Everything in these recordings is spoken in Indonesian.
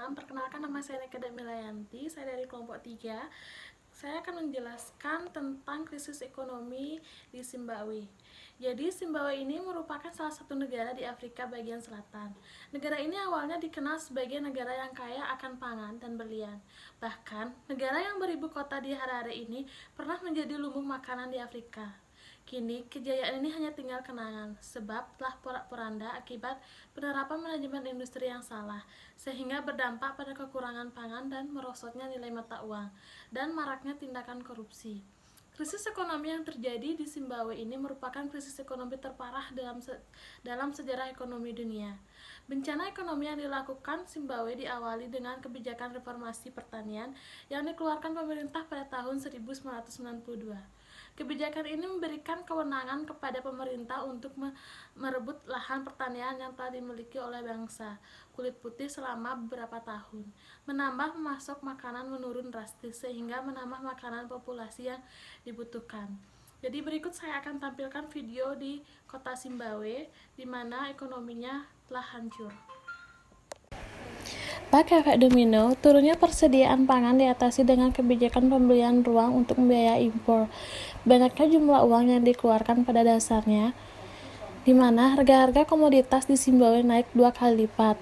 malam, perkenalkan nama saya Nika Damilayanti, saya dari kelompok 3. Saya akan menjelaskan tentang krisis ekonomi di Zimbabwe. Jadi Zimbabwe ini merupakan salah satu negara di Afrika bagian selatan. Negara ini awalnya dikenal sebagai negara yang kaya akan pangan dan berlian. Bahkan, negara yang beribu kota di Harare ini pernah menjadi lumbung makanan di Afrika. Kini, kejayaan ini hanya tinggal kenangan, sebab telah porak-poranda akibat penerapan manajemen industri yang salah, sehingga berdampak pada kekurangan pangan dan merosotnya nilai mata uang, dan maraknya tindakan korupsi. Krisis ekonomi yang terjadi di Zimbabwe ini merupakan krisis ekonomi terparah dalam sejarah ekonomi dunia. Bencana ekonomi yang dilakukan Zimbabwe diawali dengan kebijakan reformasi pertanian yang dikeluarkan pemerintah pada tahun 1992. Kebijakan ini memberikan kewenangan kepada pemerintah untuk merebut lahan pertanian yang telah dimiliki oleh bangsa kulit putih selama beberapa tahun, menambah pemasok makanan menurun drastis sehingga menambah makanan populasi yang dibutuhkan. Jadi berikut saya akan tampilkan video di kota Zimbabwe di mana ekonominya telah hancur. Pakai efek domino, turunnya persediaan pangan diatasi dengan kebijakan pembelian ruang untuk membiayai impor. Banyaknya jumlah uang yang dikeluarkan pada dasarnya, di mana harga-harga komoditas di Zimbabwe naik 2 kali lipat.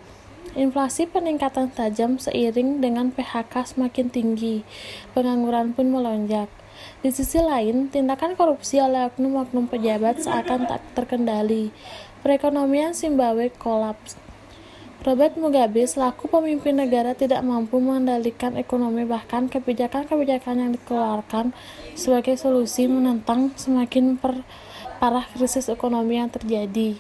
Inflasi peningkatan tajam seiring dengan PHK semakin tinggi, pengangguran pun melonjak. Di sisi lain, tindakan korupsi oleh oknum-oknum pejabat seakan tak terkendali. Perekonomian Zimbabwe kolaps. Robert Mugabe selaku pemimpin negara tidak mampu mengendalikan ekonomi, bahkan kebijakan-kebijakan yang dikeluarkan sebagai solusi menentang semakin parah krisis ekonomi yang terjadi.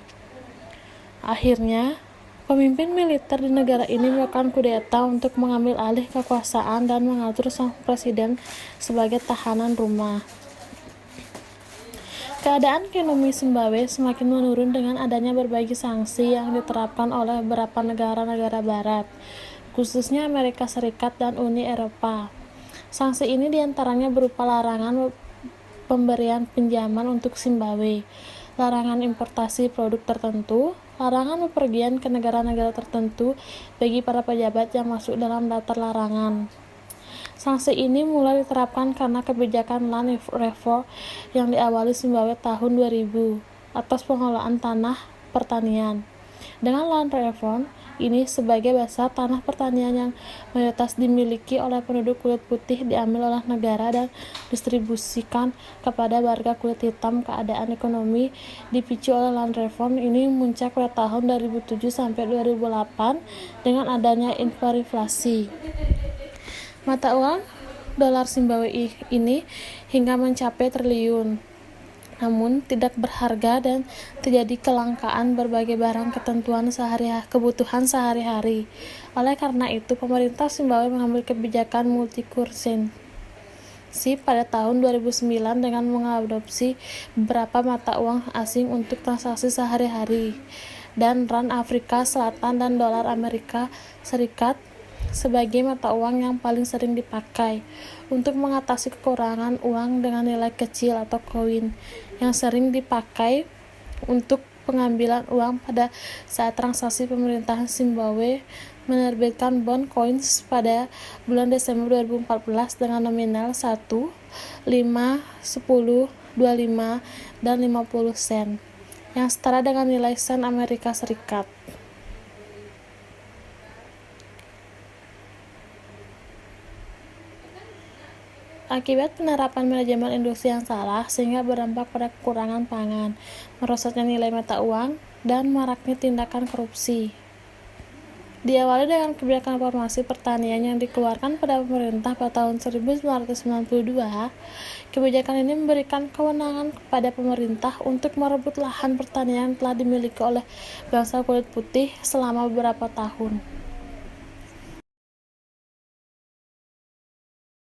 Akhirnya, pemimpin militer di negara ini melakukan kudeta untuk mengambil alih kekuasaan dan mengatur sang presiden sebagai tahanan rumah. Keadaan ekonomi Zimbabwe semakin menurun dengan adanya berbagai sanksi yang diterapkan oleh beberapa negara-negara barat, khususnya Amerika Serikat dan Uni Eropa. Sanksi ini diantaranya berupa larangan pemberian pinjaman untuk Zimbabwe, larangan importasi produk tertentu, larangan bepergian ke negara-negara tertentu bagi para pejabat yang masuk dalam daftar larangan. Sanksi ini mulai diterapkan karena kebijakan Land Reform yang diawali Zimbabwe tahun 2000 atas pengelolaan tanah pertanian. Dengan Land Reform ini sebagai besar tanah pertanian yang mayoritas dimiliki oleh penduduk kulit putih diambil oleh negara dan distribusikan kepada warga kulit hitam. Keadaan ekonomi dipicu oleh Land Reform ini muncak pada tahun 2007 sampai 2008 dengan adanya hiperinflasi. Mata uang dolar Zimbabwe ini hingga mencapai triliun, namun tidak berharga dan terjadi kelangkaan berbagai barang kebutuhan sehari-hari. Oleh karena itu, pemerintah Zimbabwe mengambil kebijakan multi-currency pada tahun 2009 dengan mengadopsi beberapa mata uang asing untuk transaksi sehari-hari, dan Rand Afrika Selatan dan dolar Amerika Serikat sebagai mata uang yang paling sering dipakai untuk mengatasi kekurangan uang dengan nilai kecil atau koin yang sering dipakai untuk pengambilan uang pada saat transaksi. Pemerintahan Zimbabwe menerbitkan bond coins pada bulan Desember 2014 dengan nominal 1, 5, 10, 25, dan 50 sen yang setara dengan nilai sen Amerika Serikat. Akibat penerapan manajemen industri yang salah, sehingga berdampak pada kekurangan pangan, merosotnya nilai mata uang, dan maraknya tindakan korupsi. Diawali dengan kebijakan reformasi pertanian yang dikeluarkan pada pemerintah pada tahun 1992, kebijakan ini memberikan kewenangan kepada pemerintah untuk merebut lahan pertanian yang telah dimiliki oleh bangsa kulit putih selama beberapa tahun.